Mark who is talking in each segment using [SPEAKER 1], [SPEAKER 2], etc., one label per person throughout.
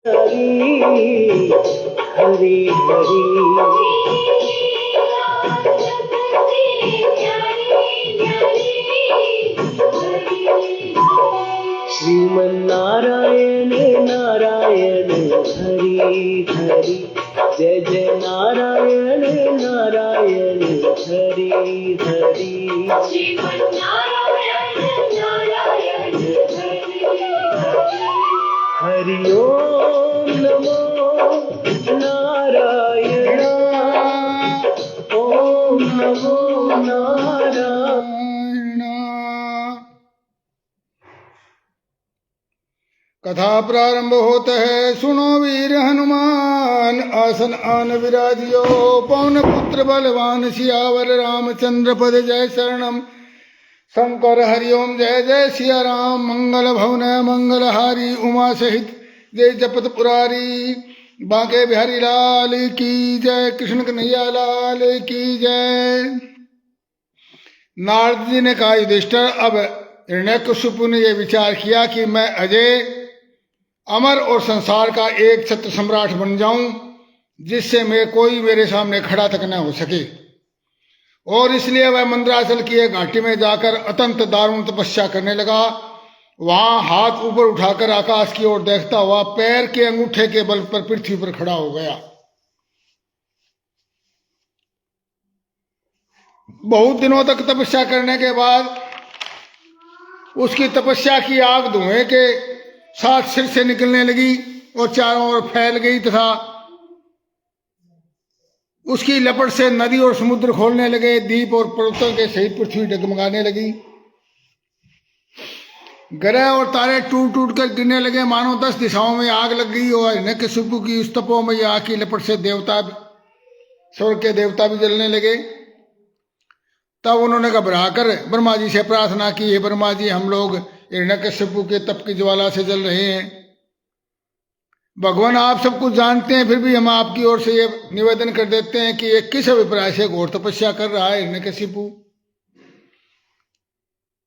[SPEAKER 1] हरी हरी हरी श्रीमन्नारायण नारायण हरि हरि जय जय नारायण नारायण हरि हरि श्रीमन्नारायण नारायण हरि ओम नमो नारायण ओम नमो नारायण।
[SPEAKER 2] कथा प्रारंभ होता है। सुनो वीर हनुमान आसन आन विराजियो, पवन पुत्र बलवान सियावर रामचंद्र पद जय शरणम। शंकर हरिओम जय जय सिया राम, मंगल भवन मंगल हारी, उमा सहित जय जपत पुरारी। बांके बिहारी लाल की जय, कृष्ण कन्हैया लाल की जय। नारद जी ने कहा, युधिष्ठिर अब हिरण्यकशिपु ने यह विचार किया कि मैं अजय अमर और संसार का एक छत्र सम्राट बन जाऊं, जिससे मैं कोई मेरे सामने खड़ा तक न हो सके। और इसलिए वह मंदराचल की एक घाटी में जाकर अत्यंत दारुण तपस्या करने लगा। वहां हाथ ऊपर उठाकर आकाश की ओर देखता हुआ पैर के अंगूठे के बल पर पृथ्वी पर खड़ा हो गया। बहुत दिनों तक तपस्या करने के बाद उसकी तपस्या की आग धुएं के साथ सिर से निकलने लगी और चारों ओर फैल गई, तथा उसकी लपट से नदी और समुद्र खोलने लगे। द्वीप और पर्वतों के सहित पृथ्वी डगमगाने लगी। ग्रह और तारे टूट टूट कर गिरने लगे, मानो 10 दिशाओं में आग लग गई। और हिरण्यकशिपु की उस तपोमयी आग की लपट से स्वर्ग के देवता भी जलने लगे। तब उन्होंने घबराकर ब्रह्मा जी से प्रार्थना की, हे ब्रह्मा जी, हम लोग हिरण्यकशिपु के तप की ज्वाला से जल रहे हैं। भगवान आप सब कुछ जानते हैं, फिर भी हम आपकी ओर से ये निवेदन कर देते हैं कि ये किस अभिप्राय से घोर तपस्या कर रहा है हिरण्यकशिपु।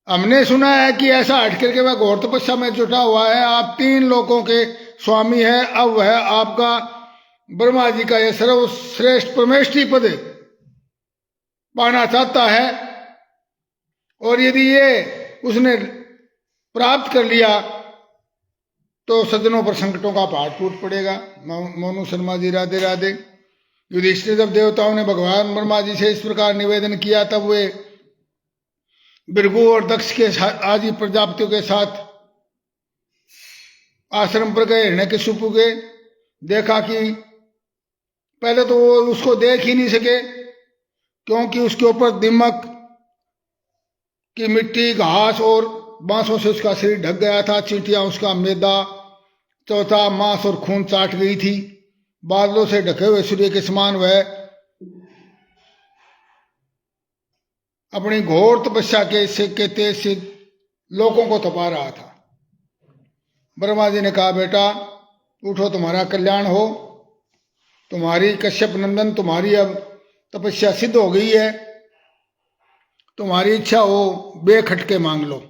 [SPEAKER 2] हमने सुना है कि ऐसा हट करके वह घोर तपस्या में जुटा हुआ है। आप 3 लोकों के स्वामी है, अब वह आपका ब्रह्मा जी का यह सर्वश्रेष्ठ परमेष्ठी पद पाना चाहता है। और यदि ये उसने प्राप्त कर लिया तो सज्जनों पर संकटों का पहाड़ टूट पड़ेगा। मोनू शर्मा जी राधे राधे। युधिष्ठिर जब देवताओं ने भगवान ब्रह्मा जी से इस प्रकार निवेदन किया, तब वे भृगु और दक्ष के आदि प्रजापतियों के साथ आश्रम पर गए। हिरण्यकशिपु के देखा कि पहले तो वो उसको देख ही नहीं सके, क्योंकि उसके ऊपर दिमक की मिट्टी, घास और बांसों से उसका शरीर ढक गया था। चींटियां उसका मैदा, चौथा मांस और खून चाट गई थी। बादलों से ढके हुए सूर्य के समान वह अपनी घोर तपस्या के तेज से लोगों को तपा रहा था। ब्रह्मा जी ने कहा, बेटा उठो, तुम्हारा कल्याण हो। तुम्हारी कश्यप नंदन, तुम्हारी अब तपस्या सिद्ध हो गई है। तुम्हारी इच्छा हो बेखटके मांग लो।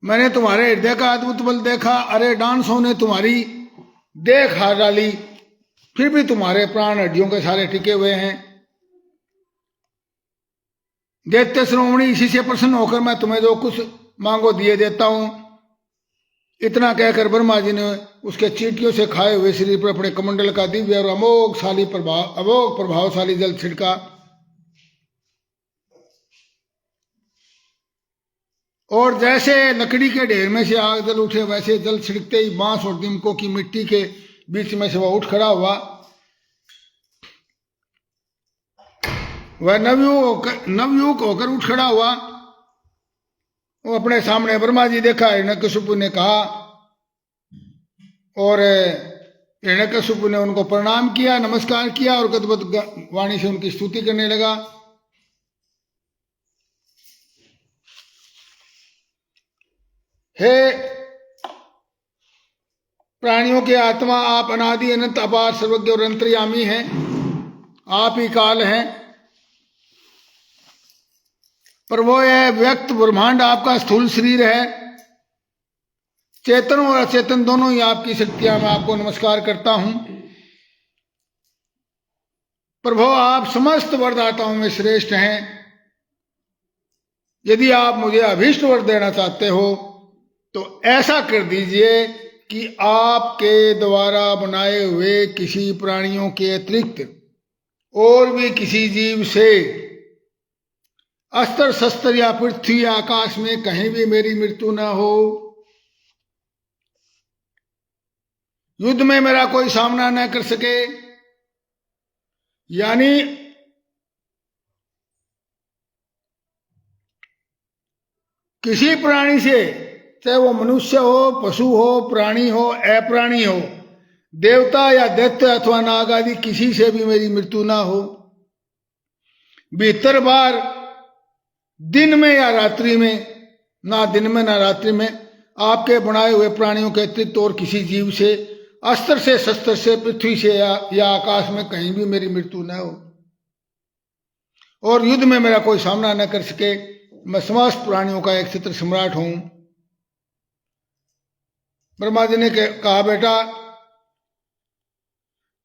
[SPEAKER 2] मैंने तुम्हारे हृदय का अद्भुत बल देखा। अरे डांसों ने तुम्हारी देख हार डाली, फिर भी तुम्हारे प्राण हड्डियों के सारे टिके हुए हैं। दैत्य श्रोमणी, इसी से प्रसन्न होकर मैं तुम्हें जो कुछ मांगो दिए देता हूं। इतना कहकर ब्रह्मा जी ने उसके चींटियों से खाए हुए शरीर पर अपने कमंडल का दिव्य और अमोघ प्रभावशाली जल छिड़का। और जैसे लकड़ी के ढेर में से आग जल उठे, वैसे जल छिड़कते ही बांस और दिमकों की मिट्टी के बीच में से वह उठ खड़ा हुआ। वह नवयुवक होकर उठ खड़ा हुआ। वो अपने सामने ब्रह्मा जी देखा। हिरण्यकशिपु ने कहा, और हिरण्यकशिपु ने उनको प्रणाम किया, नमस्कार किया और गदगद वाणी से उनकी स्तुति करने लगा। हे प्राणियों के आत्मा, आप अनादि अनंत अपार सर्वज्ञ और अंतर्यामी हैं। आप ही काल हैं। पर वो यह व्यक्त ब्रह्मांड आपका स्थूल शरीर है। चेतन और अचेतन दोनों ही आपकी शक्तियां, मैं आपको नमस्कार करता हूं। प्रभु आप समस्त वरदाताओं में श्रेष्ठ हैं। यदि आप मुझे अभीष्ट वर देना चाहते हो तो ऐसा कर दीजिए कि आपके द्वारा बनाए हुए किसी प्राणियों के अतिरिक्त और भी किसी जीव से अस्त्र शस्त्र या पृथ्वी या आकाश में कहीं भी मेरी मृत्यु न हो, युद्ध में मेरा कोई सामना न कर सके। यानी किसी प्राणी से, चाहे वो मनुष्य हो, पशु हो, प्राणी हो, अप्राणी हो, देवता या दैत्य अथवा नाग आदि, किसी से भी मेरी मृत्यु ना हो। 72 बार दिन में या रात्रि में, ना दिन में ना रात्रि में, आपके बनाए हुए प्राणियों के अतिरिक्त और किसी जीव से, अस्त्र से, शस्त्र से, पृथ्वी से या आकाश में कहीं भी मेरी मृत्यु न हो और युद्ध में मेरा कोई सामना न कर सके। मैं समस्त प्राणियों का एक छत्र सम्राट हूं। ब्रह्मा जी ने कहा, बेटा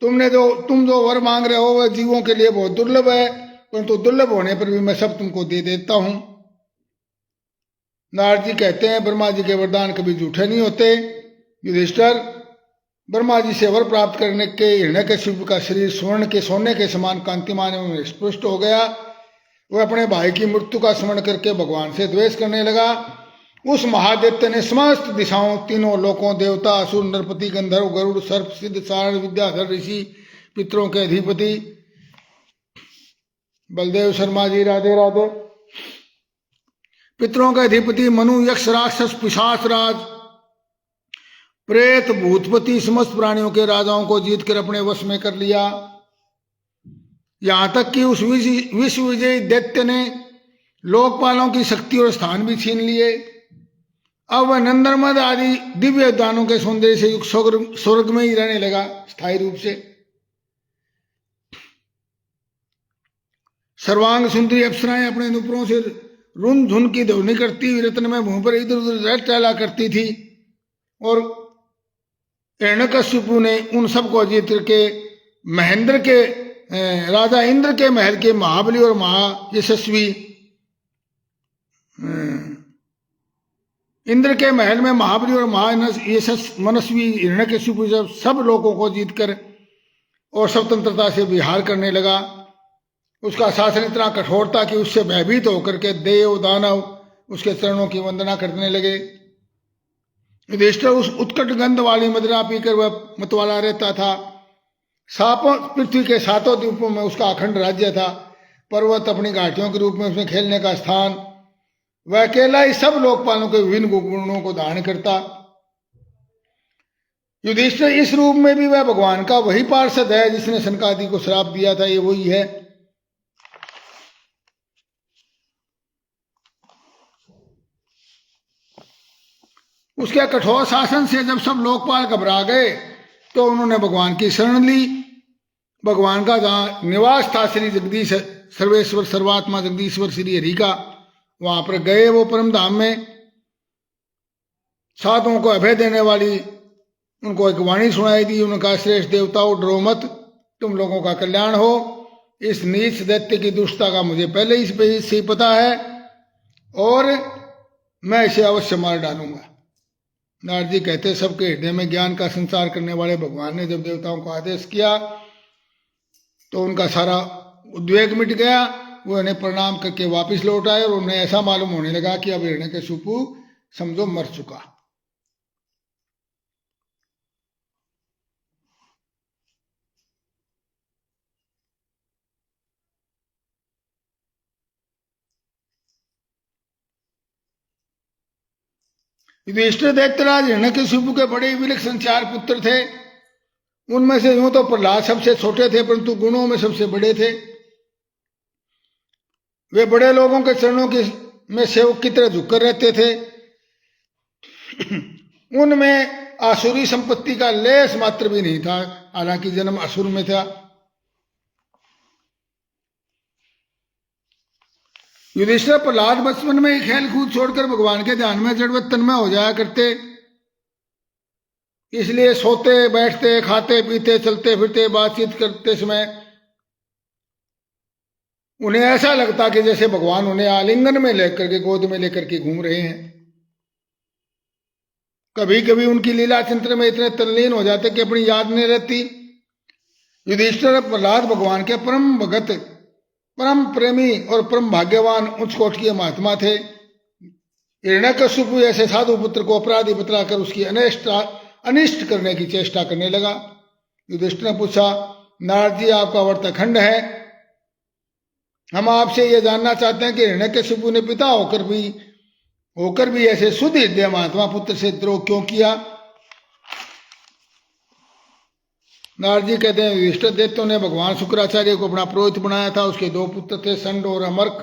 [SPEAKER 2] तुम जो वर मांग रहे हो वह जीवों के लिए बहुत दुर्लभ है, परंतु दुर्लभ होने पर भी मैं सब तुमको दे देता हूं। नारद जी कहते हैं, ब्रह्मा जी के वरदान कभी झूठे नहीं होते। युधिष्ठिर, ब्रह्मा जी से वर प्राप्त करने के हिरण्यकशिपु का शरीर स्वर्ण के सोने के समान कांतिमान एवं स्पष्ट हो गया। वह अपने भाई की मृत्यु का स्मरण करके भगवान से द्वेष करने लगा। उस महादैत्य ने समस्त दिशाओं, तीनों लोकों, देवता, असुर, नरपति, गंधर्व, गरुड़, सर्प, सिद्ध, सारण, विद्याधर ऋषि, पितरों के अधिपति बलदेव शर्मा जी, राधे राधे। पितरों के अधिपति मनु, यक्ष, राक्षस, पिशाच राज, प्रेत, भूतपति, समस्त प्राणियों के राजाओं को जीतकर अपने वश में कर लिया। यहां तक कि उस विश्व विजयी दैत्य ने लोकपालों की शक्ति और स्थान भी छीन लिए। अब वह नंदनमद आदि दिव्य उद्यानों के सौंदर्य से युक्त स्वर्ग में ही रहने लगा स्थायी रूप से। सर्वांग सुंदरी अप्सराएं अपने नुपुरों से रुन झुन की ध्वनि करती हुई रत्न में मुंह पर इधर उधर टहला करती थी और हिरण्यकशिपु ने उन सबको जीत करके महेंद्र के राजा इंद्र के महल के महाबली और महायशस्वी इंद्र के महल में महाबली और मनस्वी हिरण्यकशिपु जब सब लोगों को जीतकर और स्वतंत्रता से विहार करने लगा, उसका शासन इतना कठोर था कि उससे भयभीत होकर के देव दानव उसके चरणों की वंदना करने लगे। युधिष्ठिर उस उत्कट गंध वाली मदिरा पीकर वह मतवाला रहता था। पृथ्वी के 7 द्वीपों में उसका अखंड राज्य था। पर्वत अपनी घाटियों के रूप में उसमें खेलने का स्थान। वह अकेला ही सब लोकपालों के विभिन्न गुणों को धारण करता। युधिष्ठिर इस रूप में भी वह भगवान का वही पार्षद है जिसने सनकादि को श्राप दिया था, ये वही है। उसके कठोर शासन से जब सब लोकपाल घबरा गए तो उन्होंने भगवान की शरण ली। भगवान का जहां निवास था श्री जगदीश सर्वेश्वर सर्वात्मा जगदीश्वर श्री हरि का, वहां पर गए वो परम धाम में। साधुओं को अभय देने वाली उनको एक वाणी सुनाई दी। उनका, श्रेष्ठ देवताओं डरो मत, तुम लोगों का कल्याण हो। इस नीच दैत्य की दुष्टता का मुझे पहले से ही पता है और मैं इसे अवश्य मार डालूंगा। नारद जी कहते, सबके हृदय में ज्ञान का संचार करने वाले भगवान ने जब देवताओं को आदेश किया तो उनका सारा उद्वेग मिट गया। वो उन्हें प्रणाम करके वापस लौट आए और उन्हें ऐसा मालूम होने लगा कि अब हिरण्यकशिपु समझो मर चुका। युधिष्ठिर दैत्यराज हिरण्यकशिपु के बड़े विलक्षण 4 पुत्र थे। उनमें से यूं तो प्रहलाद सबसे छोटे थे, परंतु गुणों में सबसे बड़े थे। वे बड़े लोगों के चरणों में सेवक की तरह झुककर रहते थे। उनमें आसुरी संपत्ति का लेस मात्र भी नहीं था, हालांकि जन्म असुर में था। युधिष्ठिर प्रहलाद बचपन में ही खेल कूद छोड़कर भगवान के ध्यान में जड़वत तन्मय हो जाया करते, इसलिए सोते बैठते खाते पीते चलते फिरते बातचीत करते समय उन्हें ऐसा लगता कि जैसे भगवान उन्हें आलिंगन में लेकर के गोद में लेकर के घूम रहे हैं। कभी कभी उनकी लीला चिंतन में इतने तल्लीन हो जाते कि अपनी याद नहीं रहती। युधिष्ठिर प्रहलाद भगवान के परम भगत, परम प्रेमी और परम भाग्यवान उच्च कोटि के महात्मा थे। हिरण्यकशिपु ऐसे साधु पुत्र को अपराधी बतलाकर उसकी अनिष्ट करने की चेष्टा करने लगा। युधिष्ठिर ने पूछा, नारद जी आपका वर्तखंड है, हम आपसे यह जानना चाहते हैं कि हिरण्यकशिपु ने पिता होकर भी ऐसे शुद्ध हृदय महात्मा पुत्र से द्रोह क्यों किया। नारद जी कहते हैं, युधिष्ठिर दैत्यों ने भगवान शुक्राचार्य को अपना पुरोहित बनाया था। उसके दो पुत्र थे, संड और अमर्क।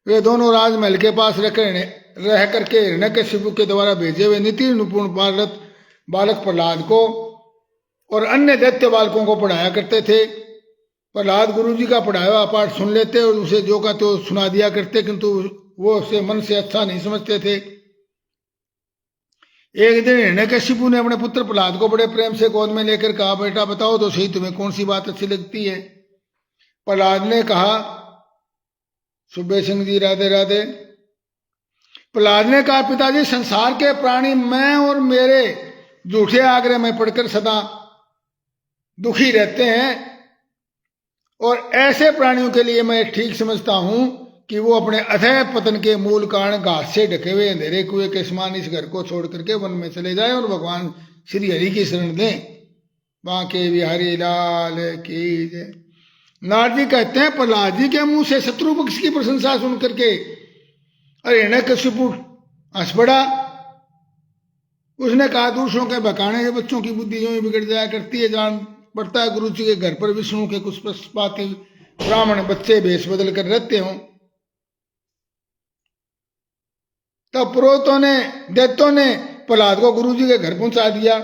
[SPEAKER 2] वे दोनों राजमहल के पास रह करके हिरण्यकशिपु के द्वारा भेजे हुए नीति निपुण बालक प्रहलाद को और अन्य दैत्य बालकों को पढ़ाया करते थे। प्रहलाद गुरु जी का पढ़ाया हुआ पाठ सुन लेते और उसे जो का तो सुना दिया करते, किंतु वो उसे मन से अच्छा नहीं समझते थे। एक दिन हिरण्यकशिपु ने अपने पुत्र प्रहलाद को बड़े प्रेम से गोद में लेकर कहा, बेटा बताओ तो सही तुम्हें कौन सी बात अच्छी लगती है। प्रहलाद ने कहा, सुबे सिंह जी राधे राधे। प्रहलाद ने कहा, पिताजी संसार के प्राणी मैं और मेरे झूठे आग्रह में पड़कर सदा दुखी रहते हैं, और ऐसे प्राणियों के लिए मैं ठीक समझता हूं कि वो अपने अथय पतन के मूल कारण घास से ढके हुए अंधेरे कुएं के समान इस घर को छोड़ करके वन में चले जाए और भगवान श्री हरि की शरण दें। बांके बिहारी लाल की जय। नारद जी कहते हैं, प्रहलाद जी के मुंह से शत्रु पक्ष की प्रशंसा सुन करके हिरण्यकशिपु हंस पड़ा। उसने कहा, दूसरों के बकाने से बच्चों की बुद्धि जो बिगड़ जाया करती है। जान पड़ता है गुरु जी के घर पर विष्णु के कुछ पक्षपाती ब्राह्मण बच्चे भेष बदल कर रहते हों। तब पुरोहितों ने दैत्यों ने प्रहलाद को गुरु जी के घर पहुंचा दिया।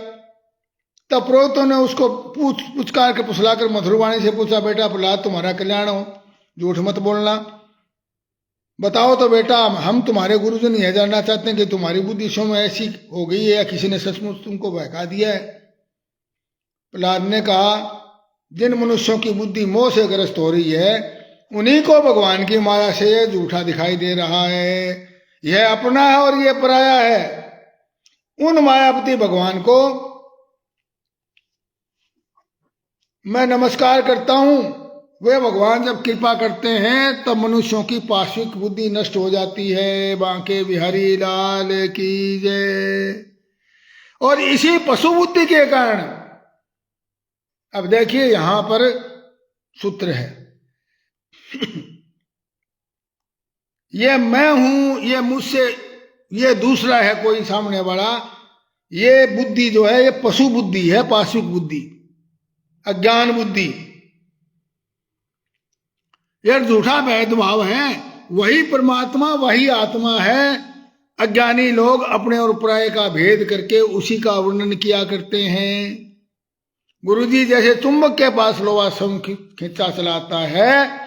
[SPEAKER 2] तब पुरोहितों ने उसको पुचकार के फुसलाकर मधुर वाणी से पूछा, बेटा प्रहलाद तुम्हारा कल्याण हो, झूठ मत बोलना, बताओ तो बेटा, हम तुम्हारे गुरुजन यह जानना चाहते हैं कि तुम्हारी बुद्धि स्वयं में ऐसी हो गई है या किसी ने सचमुच तुमको बहका दिया है। प्रहलाद ने कहा, जिन मनुष्यों की बुद्धि मोह से ग्रस्त हो रही है उन्हीं को भगवान की माया से यह झूठा दिखाई दे रहा है। यह अपना है और यह पराया है। उन मायापति भगवान को मैं नमस्कार करता हूं। वे भगवान जब कृपा करते हैं तब मनुष्यों की पार्श्विक बुद्धि नष्ट हो जाती है। बांके बिहारी लाल की जय। और इसी पशु बुद्धि के कारण, अब देखिए यहां पर सूत्र है, ये मैं हूं, ये मुझसे, ये दूसरा है कोई सामने वाला। ये बुद्धि जो है ये पशु बुद्धि है, पार्श्विक बुद्धि, अज्ञान बुद्धि, यह झूठा भेदभाव है। वही परमात्मा वही आत्मा है। अज्ञानी लोग अपने और पराये का भेद करके उसी का वर्णन किया करते हैं। गुरुजी जैसे चुंबक के पास लोहा स्वयं खींचा चलाता है,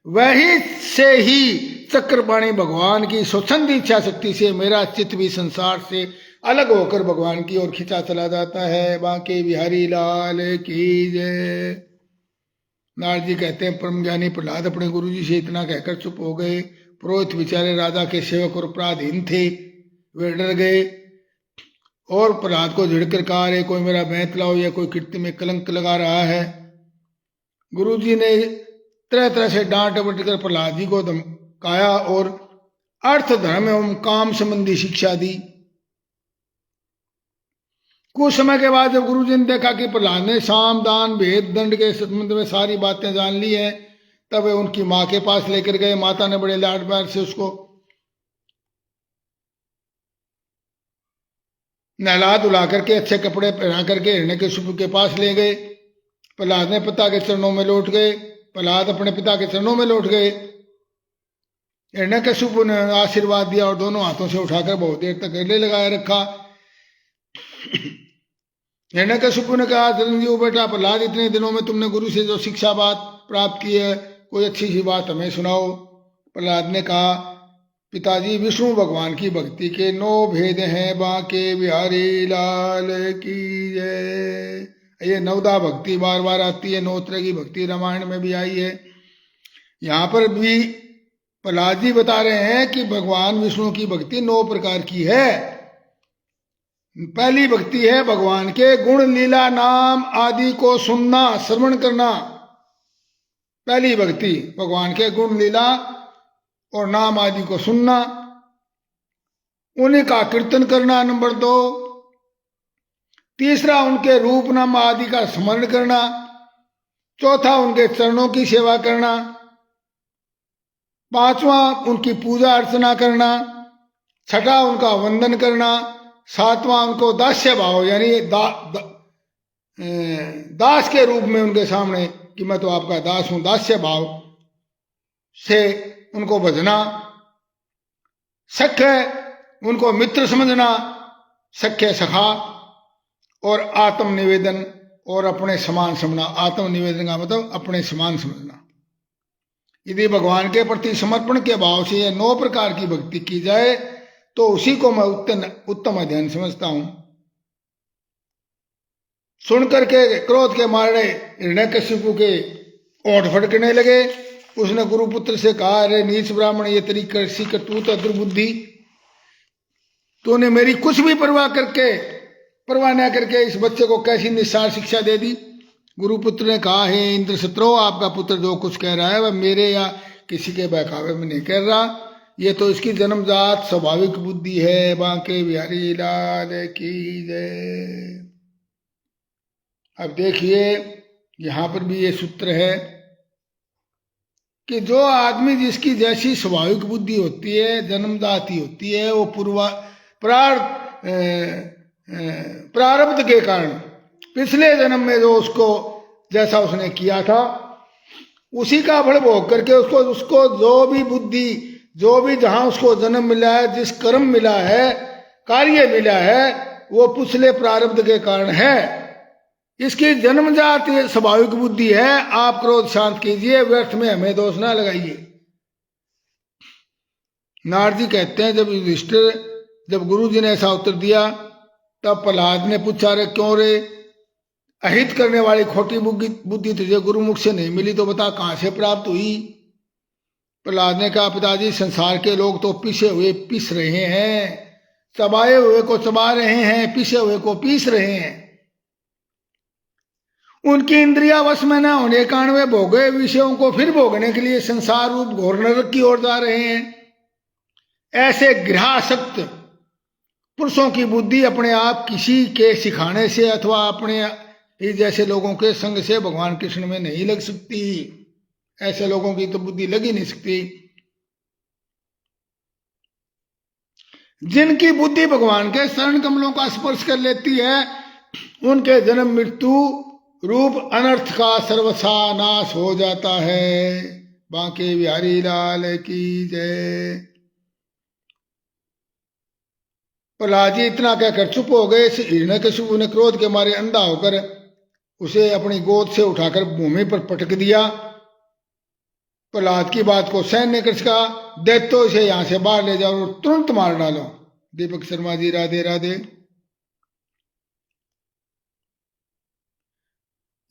[SPEAKER 2] वही से ही चक्रपाणी भगवान की स्वच्छंद इच्छा शक्ति से मेरा चित्त भी संसार से अलग होकर भगवान की ओर खींचा चला जाता है। बांके बिहारी लाल की जय। नारद जी कहते हैं, परम ज्ञानी प्रहलाद अपने गुरु जी से इतना कहकर चुप हो गए। पुरोहित बेचारे राजा के सेवक और अपराधीन थे, वे डर गए और प्रहलाद को झिड़कर कहा, रे कोई मेरा बैंत लाओ, या कोई कीर्ति में कलंक लगा रहा है। गुरु जी ने तरह तरह से डांट बट कर प्रहलाद जी को धमकाया और अर्थ धर्म एवं काम संबंधी शिक्षा दी। कुछ समय के बाद जब गुरु जी ने देखा कि प्रहलाद ने साम दान भेद दंड के संबंध में सारी बातें जान ली हैं, तब वे उनकी माँ के पास लेकर गए। माता ने बड़े लाड प्यार से उसको नहला धुला करके अच्छे कपड़े पहना करके हिरण्यकशिपु के पास ले गए। प्रहलाद ने पिता के चरणों में लौट गए। प्रहलाद अपने पिता के चरणों में लौट गए। हिरण्यकशिपु ने आशीर्वाद दिया और दोनों हाथों से उठाकर बहुत देर तक गले लगाए रखा। हिरण्यकशिपु ने कहा, चिरंजीव बेटा प्रहलाद, इतने दिनों में तुमने गुरु से जो शिक्षा बात प्राप्त की है, कोई अच्छी सी बात हमें सुनाओ। प्रहलाद ने कहा, पिताजी विष्णु भगवान की भक्ति के 9 भेद हैं, बांके बिहारी लाल की जय। ये 9दा भक्ति बार बार आती है, 9 तरह की भक्ति रामायण में भी आई है। यहाँ पर भी प्रहलाद जी बता रहे हैं कि भगवान विष्णु की भक्ति 9 प्रकार की है। पहली भक्ति है भगवान के गुण लीला नाम आदि को सुनना, श्रवण करना। पहली भक्ति भगवान के गुण लीला और नाम आदि को सुनना, उन्हीं का कीर्तन करना। नंबर 2, तीसरा उनके रूप नाम आदि का स्मरण करना। चौथा उनके चरणों की सेवा करना। 5वां उनकी पूजा अर्चना करना। 6ठा उनका वंदन करना। 7वां उनको दास्य भाव यानी दास के रूप में उनके सामने कि मैं तो आपका दास हूं, दास्य भाव से उनको भजना। सख्य उनको मित्र समझना, सख्य सखा। और आत्म निवेदन और अपने समान समझना। आत्म निवेदन का मतलब अपने समान समझना। यदि भगवान के प्रति समर्पण के भाव से ये 9 प्रकार की भक्ति की जाए तो उसी को मैं उत्तम अध्ययन समझता हूं। सुनकर के क्रोध के मारे हिरण्यकशिपु के ओंठ फड़कने लगे। उसने गुरुपुत्र से कहा, अरे नीच ब्राह्मण, ये तेरी कृषि करतूत दुर्बुद्धि, तूने मेरी कुछ भी परवाह न करके इस बच्चे को कैसी निस्सार शिक्षा दे दी। गुरुपुत्र ने कहा, हे इंद्र सत्रो, आपका पुत्र जो कुछ कह रहा है वह मेरे या किसी के बहकावे में नहीं कह रहा, ये तो इसकी जन्मजात स्वाभाविक बुद्धि है। बांके बिहारी लाल की जय। अब देखिए यहां पर भी ये सूत्र है कि जो आदमी जिसकी जैसी स्वाभाविक बुद्धि होती है, जन्मजाति होती है, वो प्रारब्ध के कारण पिछले जन्म में जो उसको जैसा उसने किया था उसी का फल भोग करके उसको जो भी बुद्धि, जो भी जहां उसको जन्म मिला है, जिस कर्म मिला है, कार्य मिला है, वो पिछले प्रारब्ध के कारण है। इसकी जन्मजात स्वाभाविक बुद्धि है। आप क्रोध शांत कीजिए, व्यर्थ में हमें दोष ना लगाइए। नारद जी कहते हैं, जब गुरु जी ने ऐसा उत्तर दिया तब प्रहलाद ने पूछा, रे क्यों रे, अहित करने वाली खोटी बुद्धि तुझे गुरुमुख से नहीं मिली तो बता कहां से प्राप्त हुई। प्रहलाद ने कहा, पिताजी संसार के लोग तो पिसे हुए पिस रहे हैं, चबाए हुए को चबा रहे हैं, पिसे हुए को पीस रहे हैं। उनकी इंद्रिया वश में न होने कारण वे भोगे विषयों को फिर भोगने के लिए संसार रूप घोर नरक की ओर जा रहे हैं। ऐसे गृहासक्त पुरुषों की बुद्धि अपने आप किसी के सिखाने से अथवा अपने ही जैसे लोगों के संग से भगवान कृष्ण में नहीं लग सकती। ऐसे लोगों की तो बुद्धि लग ही नहीं सकती। जिनकी बुद्धि भगवान के शरण कमलों का स्पर्श कर लेती है उनके जन्म मृत्यु रूप अनर्थ का सर्वसा नाश हो जाता है। बांके बिहारी लाल की जय। प्रहलाद जी इतना कहकर चुप हो गए। हिरण्यकशिपु ने क्रोध के मारे अंधा होकर उसे अपनी गोद से उठाकर भूमि पर पटक दिया। प्रहलाद की बात को सहन नहीं कर सका। दैत्यो इसे यहां से बाहर ले जाओ और तुरंत मार डालो। दीपक शर्मा जी राधे राधे।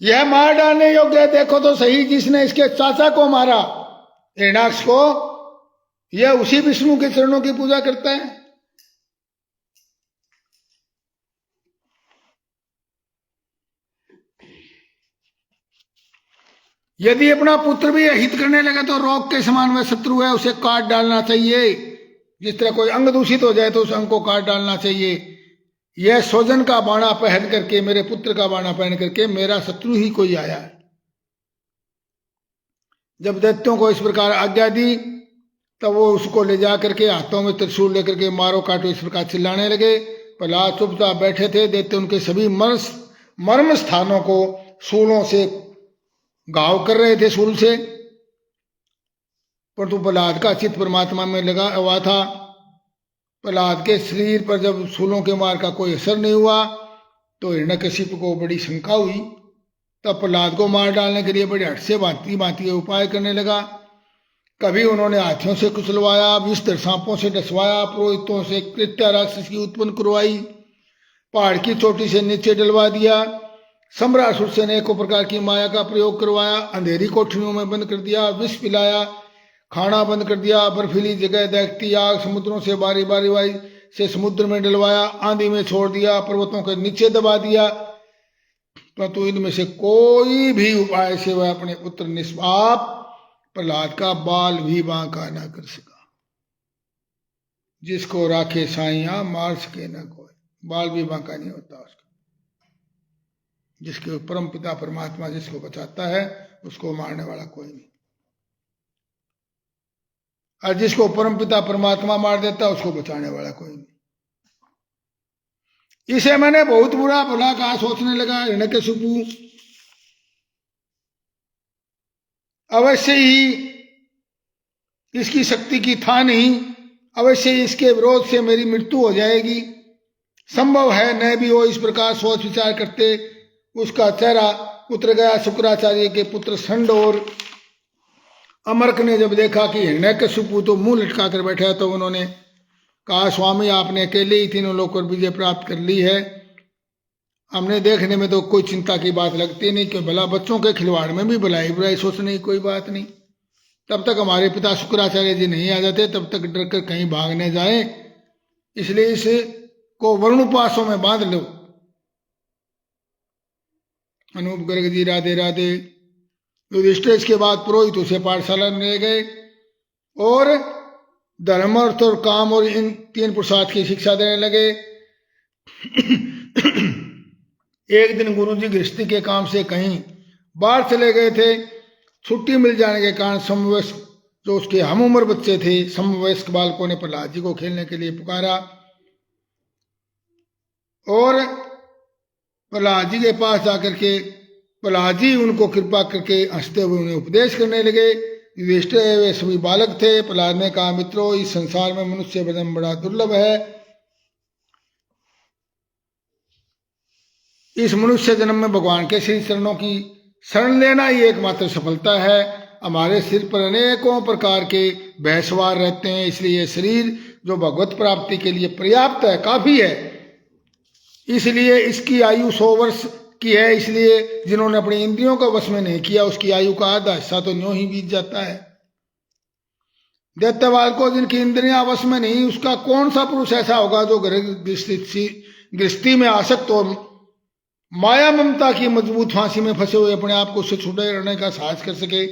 [SPEAKER 2] यह मार डालने योग्य है, देखो तो सही, जिसने इसके चाचा को मारा हिरण्याक्ष को, यह उसी विष्णु के चरणों की पूजा करता है। यदि अपना पुत्र भी हित करने लगे तो रोग के समान वह शत्रु है, उसे काट डालना चाहिए। जिस तरह कोई अंग दूषित हो जाए तो उस अंग को काट डालना चाहिए। यह स्वजन का बाणा पहन करके, मेरे पुत्र का बाणा पहन करके मेरा शत्रु ही कोई आया है। जब दैत्यों को इस प्रकार आज्ञा दी तब वो उसको ले जा करके हाथों में त्रिशूल लेकर के मारो काटो इस प्रकार चिल्लाने लगे। प्रहलाद चुपचाप बैठे थे। दैत्य उनके सभी मर्म स्थानों को शूलों से घाव कर रहे थे, शूल से, परंतु प्रहलाद का चित्त परमात्मा में लगा हुआ था। प्रहलाद के शरीर पर जब शूलों के मार का कोई असर नहीं हुआ तो हिरण्यकशिपु को बड़ी शंका हुई। तब प्रहलाद को मार डालने के लिए बड़े हट से भांति उपाय करने लगा। कभी उन्होंने हाथियों से कुचलवाया, विषधर सांपों से डसवाया, पुरोहितों से कृत्या राक्षस की उत्पन्न करवाई, पहाड़ की चोटी से नीचे डलवा दिया, सम्रासुर से अनेकों प्रकार की माया का प्रयोग करवाया, अंधेरी कोठरियों में बंद कर दिया, विष पिलाया, खाना बंद कर दिया, बर्फीली जगह देखती आग, समुद्रों से बारी बारी से समुद्र में डलवाया, आंधी में छोड़ दिया, पर्वतों के नीचे दबा दिया, परंतु इनमें से कोई भी उपाय से वह अपने पुत्र निष्पाप प्रहलाद का बाल भी बांका ना कर सका। जिसको राखे साइया मार सके ना कोई, बाल भी बांका नहीं होता उसका। जिसके परम पिता परमात्मा जिसको बचाता है उसको मारने वाला कोई नहीं, और जिसको परम पिता परमात्मा मार देता उसको बचाने वाला कोई नहीं। इसे मैंने बहुत बुरा भला कहा, सोचने लगा हिरण्यकशिपु अवश्य ही इसकी शक्ति की था नहीं, अवश्य ही इसके विरोध से मेरी मृत्यु हो जाएगी, संभव है न भी हो। इस प्रकार सोच विचार करते उसका चेहरा उतर गया। शुक्राचार्य के पुत्र षंड और अमरक ने जब देखा कि हिरण्यकशिपु तो मुंह लटका कर बैठा है, तो उन्होंने कहा, स्वामी आपने अकेले ही तीनों लोक पर विजय प्राप्त कर ली है, हमने देखने में तो कोई चिंता की बात लगती नहीं, कि भला बच्चों के खिलवाड़ में भी भलाई बुराई सोचने की कोई बात नहीं। तब तक हमारे पिता शुक्राचार्य जी नहीं आ जाते, तब तक डर कर कहीं भागने जाए, इसलिए इसको वरुणोपासों में बांध लो। अनूप गर्ग जी राधे राधे। युधिष्ठिर इसके बाद पुरोहित उसे पाठशाला में ले गए और धर्म अर्थ और काम और इन तीन पुरुषार्थ की शिक्षा देने लगे। एक दिन गुरुजी गृहस्थी के काम से कहीं बाहर चले गए थे। छुट्टी मिल जाने के कारण समवयस्क जो उसके हम उम्र बच्चे थे, समवयस्क बालकों ने प्रहलाद जी को खेलने के लिए पुकारा और प्रहलाद जी के पास जाकर के प्रहलाद जी उनको कृपा करके हंसते हुए उन्हें उपदेश करने लगे। युधिष्ठिर वे सभी बालक थे। प्रहलाद ने कहा, मित्रों, इस संसार में मनुष्य जन्म बड़ा दुर्लभ है। इस मनुष्य जन्म में भगवान के श्री चरणों की शरण लेना ही एकमात्र सफलता है। हमारे सिर पर अनेकों प्रकार के भय सवार रहते हैं, इसलिए ये शरीर जो भगवत प्राप्ति के लिए पर्याप्त है, काफी है। इसलिए इसकी आयु 100 वर्ष की है। इसलिए जिन्होंने अपनी इंद्रियों का वश में नहीं किया, उसकी आयु का आधा हिस्सा तो न्यों ही बीत जाता है। दैत्यवाल को जिनकी इंद्रियां वश में नहीं, उसका कौन सा पुरुष ऐसा होगा जो गृहस्थी में आसक्त और माया ममता की मजबूत फांसी में फंसे हुए अपने आप को उससे छुटे रहने का साहस कर सके।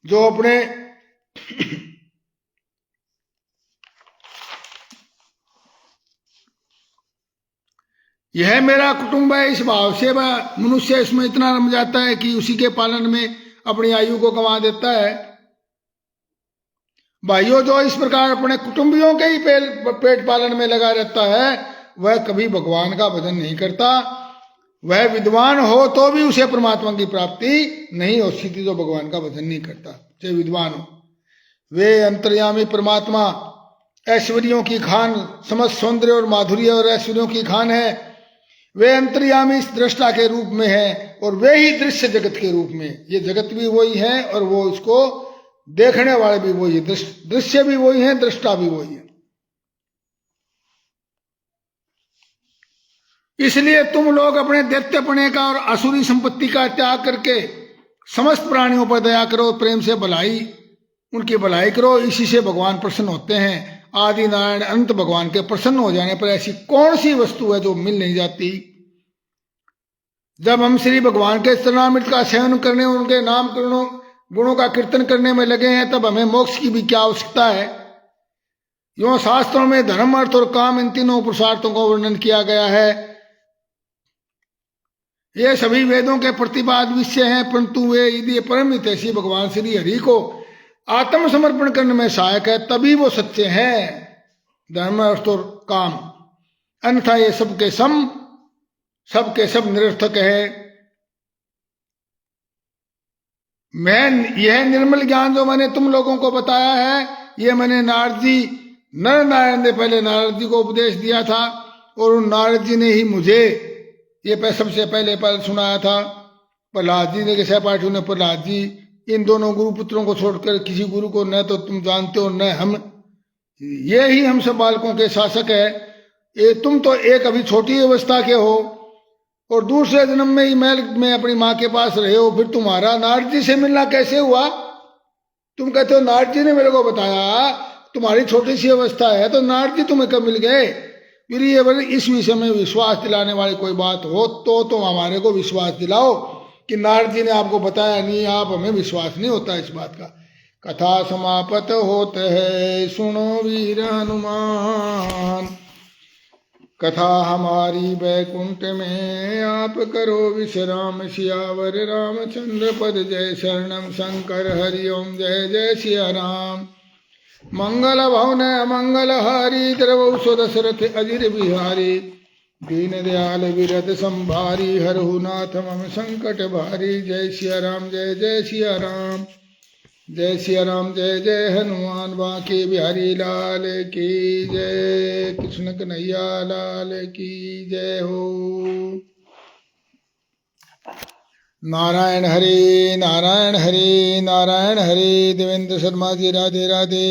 [SPEAKER 2] जो अपने यह मेरा कुटुंब है, इस भाव से वह मनुष्य इसमें इतना रम जाता है कि उसी के पालन में अपनी आयु को गंवा देता है। भाइयों, जो इस प्रकार अपने कुटुंबियों के ही पेट पालन में लगा रहता है, वह कभी भगवान का भजन नहीं करता। वह विद्वान हो तो भी उसे परमात्मा की प्राप्ति नहीं हो सकती जो भगवान का भजन नहीं करता, चाहे विद्वान हो। वे अंतर्यामी परमात्मा ऐश्वर्यों की खान, समस्त सौंदर्य और माधुर्य और ऐश्वर्यों की खान है। वे अंतर्यामी दृष्टा के रूप में है और वे ही दृश्य जगत के रूप में। ये जगत भी वही है और वो इसको देखने वाले भी वही है, दृश्य भी वही है, दृष्टा भी वही है। इसलिए तुम लोग अपने दैत्यपने का और असुरी संपत्ति का त्याग करके समस्त प्राणियों पर दया करो, प्रेम से भलाई उनकी भलाई करो। इसी से भगवान प्रसन्न होते हैं। आदि नारायण अनंत भगवान के प्रसन्न हो जाने पर ऐसी कौन सी वस्तु है जो मिल नहीं जाती। जब हम श्री भगवान के चरणामृत का सेवन करने, उनके नाम गुणों का कीर्तन करने में लगे हैं, तब हमें मोक्ष की भी क्या आवश्यकता है। यूं शास्त्रों में धर्म, अर्थ और काम, इन तीनों पुरुषार्थों का वर्णन किया गया है। ये सभी वेदों के प्रतिपाद विषय हैं, परंतु वे यदि परम हितैषी भगवान श्री हरि को आत्मसमर्पण करने में सहायक है, तभी वो सच्चे हैं। धर्म, अर्थ और काम, अन्यथा ये सबके सब निरर्थक है। मैं यह निर्मल ज्ञान जो मैंने तुम लोगों को बताया है, ये मैंने नारद जी, नर नारायण ने पहले नारद जी को उपदेश दिया था और उन नारद जी ने ही मुझे ये सबसे पहले सुनाया था। प्रहलाद जी ने के सहपाठियों ने प्रहलाद जी इन दोनों गुरु पुत्रों को छोड़कर किसी गुरु को न तो तुम जानते हो न हम। ये ही हम सब बालकों के शासक है। ये तुम तो एक अभी छोटी अवस्था के हो और दूसरे जन्म में ही महल में अपनी माँ के पास रहे हो। फिर तुम्हारा नारद जी से मिलना कैसे हुआ? तुम कहते हो नारद जी ने मेरे को बताया, तुम्हारी छोटी सी अवस्था है तो नारद जी तुम्हें कब मिल गए? फिर ये बोले इस विषय में विश्वास दिलाने वाली कोई बात हो तो तुम हमारे को विश्वास दिलाओ कि नारद जी ने आपको बताया नहीं, आप हमें विश्वास नहीं होता इस बात का। कथा समापत होत है सुनो वीर हनुमान, कथा हमारी बैकुंठ में आप करो विश्राम। सियावर रामचंद्र पद जय शरणम, शंकर हरिओम जय जय सिया राम। मंगल भवन मंगल हारी, द्रवौ दशरथ अजिर बिहारी। दीन दयाल विरद संभारी, हरहु नाथ मम संकट भारी। जय सिया राम जय जय सिया राम, जय सिया राम जय जय हनुमान। बांके बिहारी लाल की जय, कृष्ण कन्हैया लाल की जय हो। नारायण हरे नारायण हरे नारायण हरे। देवेंद्र शर्मा जी राधे राधे।